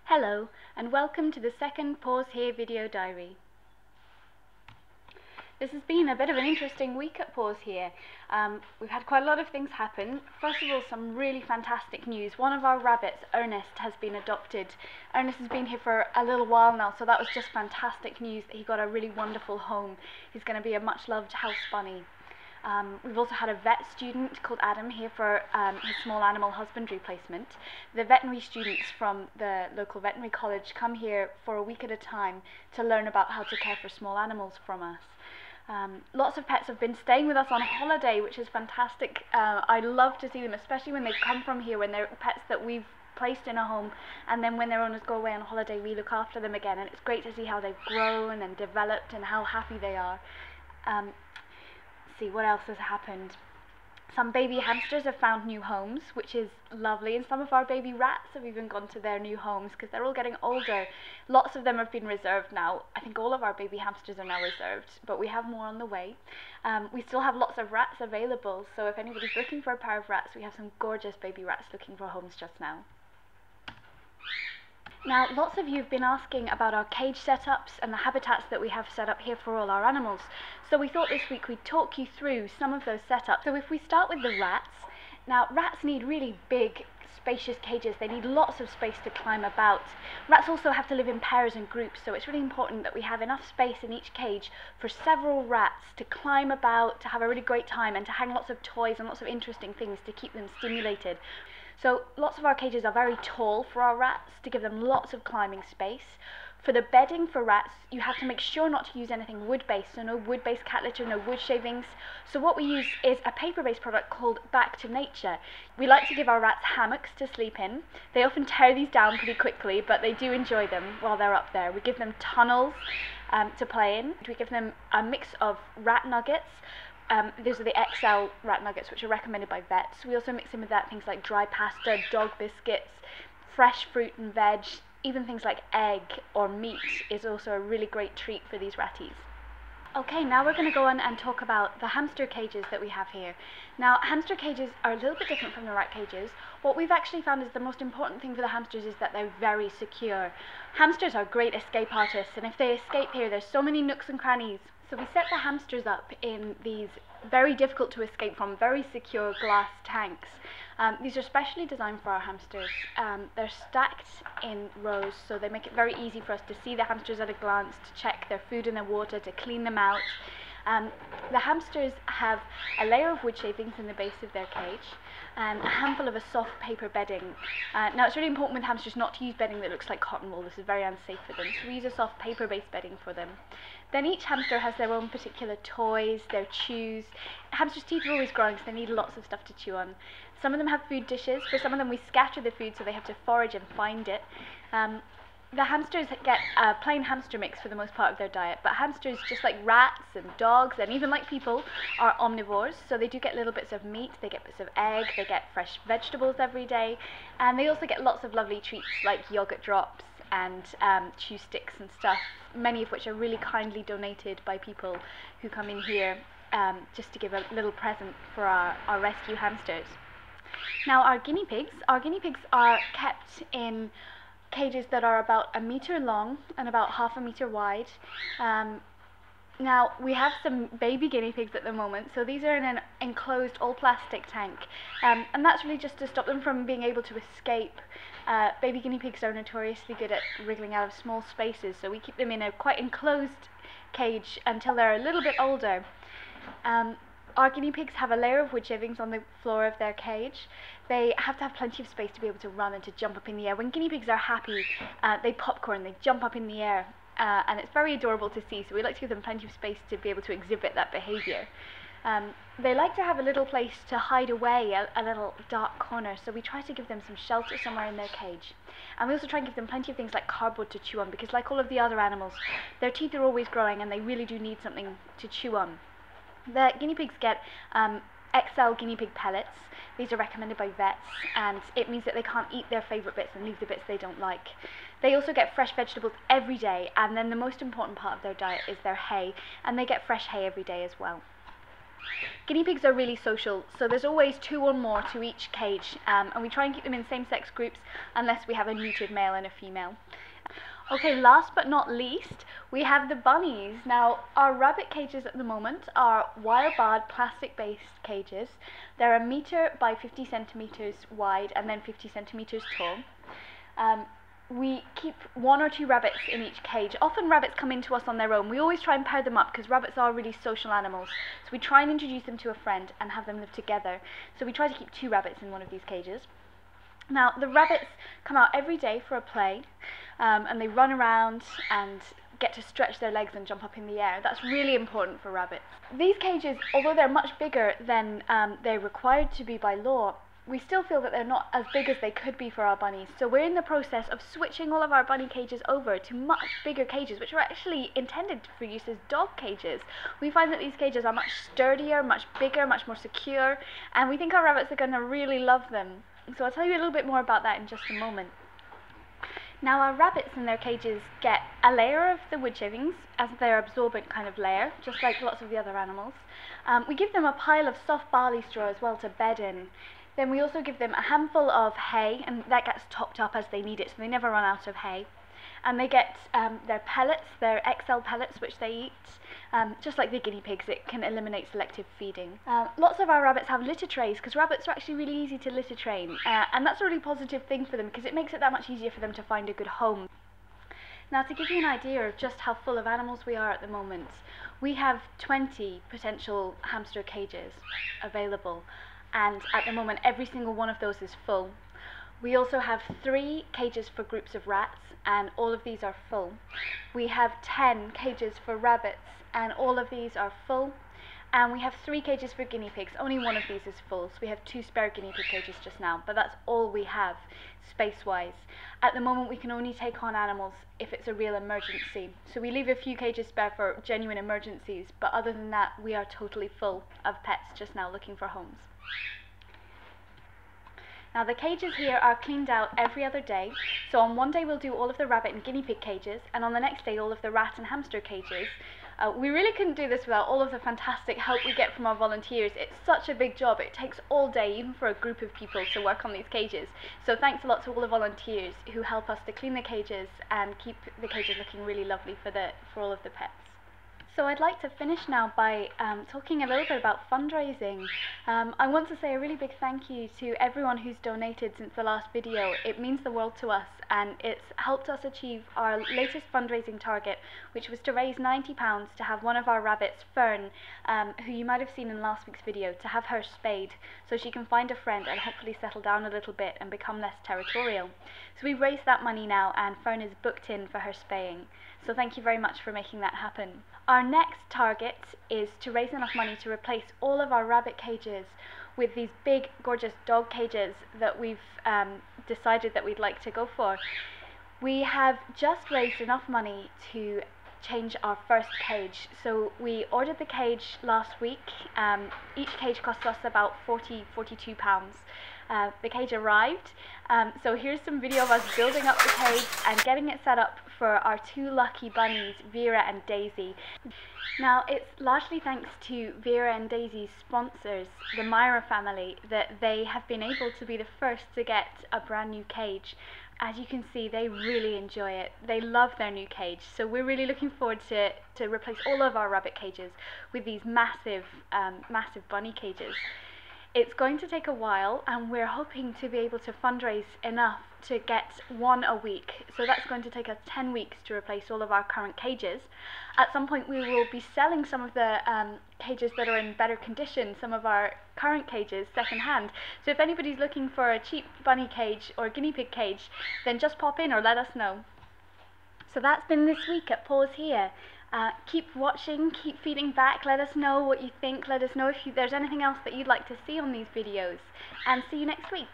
Hello, and welcome to the second Paws Here video diary. This has been a bit of an interesting week at Paws Here. We've had quite a lot of things happen. First of all, some really fantastic news. One of our rabbits, Ernest, has been adopted. Ernest has been here for a little while now, so that was just fantastic news that he got a really wonderful home. He's going to be a much loved house bunny. We've also had a vet student called Adam here for his small animal husbandry placement. The veterinary students from the local veterinary college come here for a week at a time to learn about how to care for small animals from us. Lots of pets have been staying with us on holiday, which is fantastic. I love to see them, especially when they come from here, when they're pets that we've placed in a home, and then when their owners go away on holiday, we look after them again, and it's great to see how they've grown and developed and how happy they are. See what else has happened. Some baby hamsters have found new homes, which is lovely, and some of our baby rats have even gone to their new homes because they're all getting older. Lots of them have been reserved now. I think all of our baby hamsters are now reserved, but we have more on the way. We still have lots of rats available, so if anybody's looking for a pair of rats, we have some gorgeous baby rats looking for homes just now. Now, lots of you have been asking about our cage setups and the habitats that we have set up here for all our animals. So we thought this week we'd talk you through some of those setups. So if we start with the rats, now rats need really big, spacious cages. They need lots of space to climb about. Rats also have to live in pairs and groups, so it's really important that we have enough space in each cage for several rats to climb about, to have a really great time, and to hang lots of toys and lots of interesting things to keep them stimulated. So lots of our cages are very tall for our rats to give them lots of climbing space. For the bedding for rats, you have to make sure not to use anything wood-based, so no wood-based cat litter, no wood shavings. So what we use is a paper-based product called Back to Nature. We like to give our rats hammocks to sleep in. They often tear these down pretty quickly, but they do enjoy them while they're up there. We give them tunnels to play in. We give them a mix of rat nuggets. Those are the XL rat nuggets, which are recommended by vets. We also mix in with that things like dry pasta, dog biscuits, fresh fruit and veg, even things like egg or meat is also a really great treat for these ratties. Okay, now we're going to go on and talk about the hamster cages that we have here. Now, hamster cages are a little bit different from the rat cages. What we've actually found is the most important thing for the hamsters is that they're very secure. Hamsters are great escape artists, and if they escape here, there's so many nooks and crannies. So we set the hamsters up in these very difficult to escape from, very secure glass tanks. These are specially designed for our hamsters. They're stacked in rows, so they make it very easy for us to see the hamsters at a glance, to check their food and their water, to clean them out. The hamsters have a layer of wood shavings in the base of their cage and a handful of a soft paper bedding. Now, it's really important with hamsters not to use bedding that looks like cotton wool. This is very unsafe for them, so we use a soft paper-based bedding for them. Then each hamster has their own particular toys, their chews. Hamsters' teeth are always growing, so they need lots of stuff to chew on. Some of them have food dishes. For some of them we scatter the food so they have to forage and find it. The hamsters get a plain hamster mix for the most part of their diet, but hamsters, just like rats and dogs and even like people, are omnivores, so they do get little bits of meat, they get bits of egg, they get fresh vegetables every day, and they also get lots of lovely treats like yogurt drops and chew sticks and stuff, many of which are really kindly donated by people who come in here just to give a little present for our rescue hamsters. Now, our guinea pigs are kept in cages that are about 1 meter long and about half a meter wide. Now, we have some baby guinea pigs at the moment, so these are in an enclosed all plastic tank, and that's really just to stop them from being able to escape. Baby guinea pigs are notoriously good at wriggling out of small spaces, so we keep them in a quite enclosed cage until they're a little bit older. Our guinea pigs have a layer of wood shavings on the floor of their cage. They have to have plenty of space to be able to run and to jump up in the air. When guinea pigs are happy, they popcorn, they jump up in the air, and it's very adorable to see, so we like to give them plenty of space to be able to exhibit that behaviour. They like to have a little place to hide away, a little dark corner, so we try to give them some shelter somewhere in their cage. And we also try and give them plenty of things like cardboard to chew on, because like all of the other animals, their teeth are always growing and they really do need something to chew on. The guinea pigs get XL guinea pig pellets. These are recommended by vets, and it means that they can't eat their favourite bits and leave the bits they don't like. They also get fresh vegetables every day, and then the most important part of their diet is their hay, and they get fresh hay every day as well. Guinea pigs are really social, so there's always 2 or more to each cage, and we try and keep them in same-sex groups unless we have a neutered male and a female. Okay, last but not least, we have the bunnies. Now, our rabbit cages at the moment are wire barred plastic-based cages. They're 1 meter by 50 centimeters wide and then 50 centimeters tall. We keep 1 or 2 rabbits in each cage. Often rabbits come into us on their own. We always try and pair them up because rabbits are really social animals. So we try and introduce them to a friend and have them live together. So we try to keep 2 rabbits in one of these cages. Now, the rabbits come out every day for a play, and they run around and get to stretch their legs and jump up in the air. That's really important for rabbits. These cages, although they're much bigger than they're required to be by law, we still feel that they're not as big as they could be for our bunnies. So we're in the process of switching all of our bunny cages over to much bigger cages, which are actually intended for use as dog cages. We find that these cages are much sturdier, much bigger, much more secure, and we think our rabbits are going to really love them. So I'll tell you a little bit more about that in just a moment. Now, our rabbits in their cages get a layer of the wood shavings as their absorbent kind of layer, just like lots of the other animals. We give them a pile of soft barley straw as well to bed in. Then we also give them a handful of hay, and that gets topped up as they need it, so they never run out of hay. And they get their pellets, their XL pellets, which they eat. Just like the guinea pigs, it can eliminate selective feeding. Lots of our rabbits have litter trays, because rabbits are actually really easy to litter train. And that's a really positive thing for them, because it makes it that much easier for them to find a good home. Now, to give you an idea of just how full of animals we are at the moment, we have 20 potential hamster cages available. And at the moment, every single one of those is full. We also have 3 cages for groups of rats, and all of these are full. We have 10 cages for rabbits, and all of these are full. And we have 3 cages for guinea pigs. Only one of these is full, so we have 2 spare guinea pig cages just now, but that's all we have space-wise. At the moment, we can only take on animals if it's a real emergency. So we leave a few cages spare for genuine emergencies, but other than that, we are totally full of pets just now looking for homes. Now, the cages here are cleaned out every other day, so on one day we'll do all of the rabbit and guinea pig cages, and on the next day all of the rat and hamster cages. We really couldn't do this without all of the fantastic help we get from our volunteers. It's such a big job, it takes all day, even for a group of people, to work on these cages. So thanks a lot to all the volunteers who help us to clean the cages and keep the cages looking really lovely for all of the pets. So I'd like to finish now by talking a little bit about fundraising. I want to say a really big thank you to everyone who's donated since the last video. It means the world to us, and it's helped us achieve our latest fundraising target, which was to raise £90 to have one of our rabbits, Fern, who you might have seen in last week's video, to have her spayed so she can find a friend and hopefully settle down a little bit and become less territorial. So we've raised that money now, and Fern is booked in for her spaying. So thank you very much for making that happen. Our next target is to raise enough money to replace all of our rabbit cages with these big, gorgeous dog cages that we've decided that we'd like to go for. We have just raised enough money to change our first cage. So we ordered the cage last week. Each cage cost us about £42. The cage arrived, so here's some video of us building up the cage and getting it set up for our 2 lucky bunnies, Vera and Daisy. Now, it's largely thanks to Vera and Daisy's sponsors, the Myra family, that they have been able to be the first to get a brand new cage. As you can see, they really enjoy it. They love their new cage, so we're really looking forward to replace all of our rabbit cages with these massive bunny cages. It's going to take a while, and we're hoping to be able to fundraise enough to get 1 a week. So that's going to take us 10 weeks to replace all of our current cages. At some point we will be selling some of the cages that are in better condition, some of our current cages, second hand. So if anybody's looking for a cheap bunny cage or guinea pig cage, then just pop in or let us know. So that's been this week at Paws Here. Keep watching, keep feeding back, let us know what you think, let us know if there's anything else that you'd like to see on these videos, and see you next week.